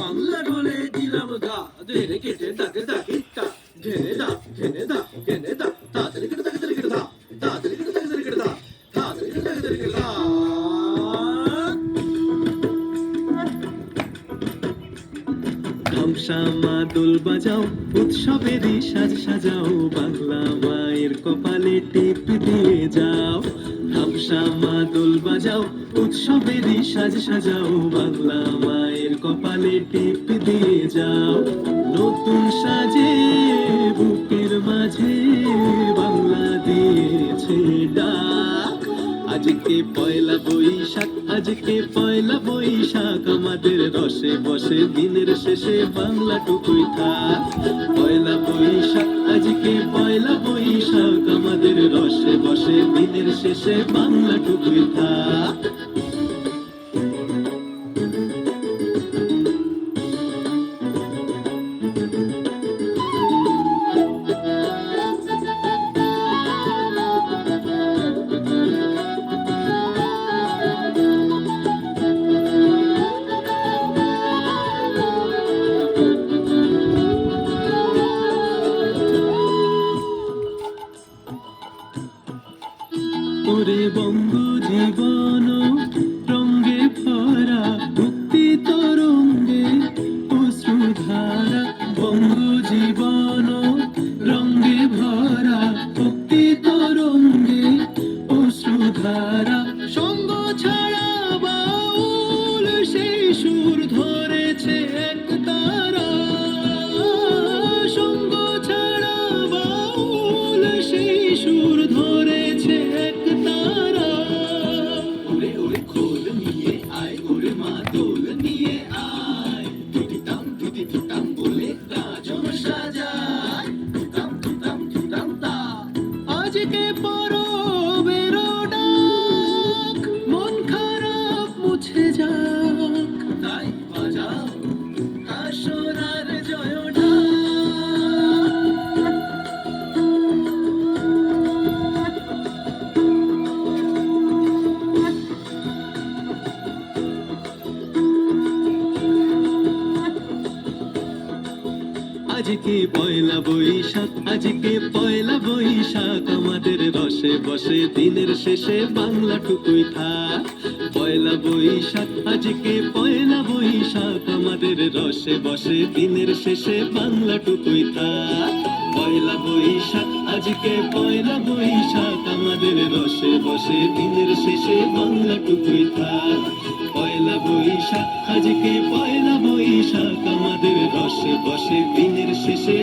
বাংলা ঢোলে দিলাম গা ধেরে কেটে দাগে দাগে টা ঘেনে দা ঘেনে দা ঘেনে দা তাড়াতাড়ি কেটে দাগে দাগে কেটে দা তাড়াতাড়ি কেটে দাগে দাগে কেটে দা তাড়াতাড়ি কেটে দাগে দাগে কেটে দা। ধামসা মাদল বাজাও উৎসবেরই সাজ সাজাও বাংলা মায়ের কপালে টিপ দিয়ে যাও। ধামসা মাদল বাজাও উৎসবেরই সাজ সাজাও বাংলা মায়ের কপালে টিপ দিয়ে যাও। নতুন সাজে বুকের মাঝে বাংলা দিয়েছে ডাক। আজকে পয়লা বৈশাখ আজকে পয়লা বৈশাখ আমাদের রসে বসে দিনের শেষে বাংলা টুকুই থাক। পয়লা বৈশাখ আজকে পয়লা বৈশাখ আমাদের রসে বসে দিনের শেষে বাংলা টুকুই থাক। ওরে বঙ্গ জীবন রঙ্গে ভরা মুক্তি তরঙ্গে অশ্রুধারা। বঙ্গ জীবন রঙ্গে ভরা মুক্তি তরঙ্গে অশ্রুধারা। সঙ্গ ছাড়া বাউল সেই সুর ধরেছে এক তারা। সঙ্গ ছাড়া বাউল সেই সুর ধরেছে এক তারা। ওরে ওরে খোল নিয়ে আয় ওরে মা দোল নিয়ে আয়। টুটিটাম টুটি টুটাম বলে গাজন সাজায়। টুটাম টুটাম টুটাম তা আজকে পরবের ডাক। মন খারাপ মুছে যাক তাই বাজাও আসরার জয় ঢাক। আজকে পয়লা বৈশাখ আজকে পয়লা বৈশাখ আমাদের রসে বসে দিনের শেষে বাংলা টুকুই থাক। পয়লা বৈশাখ আজকে পয়লা বৈশাখ আমাদের রসে বসে দিনের শেষে বাংলা টুকুই থাক। পয়লা বৈশাখ আজকে পয়লা বৈশাখ আমাদের রসে বসে দিনের শেষে বাংলা টুকুই থাক। পয়লা বৈশাখ আজকে পয়লা বৈশাখ আমাদের রসে বসে দিনের শেষে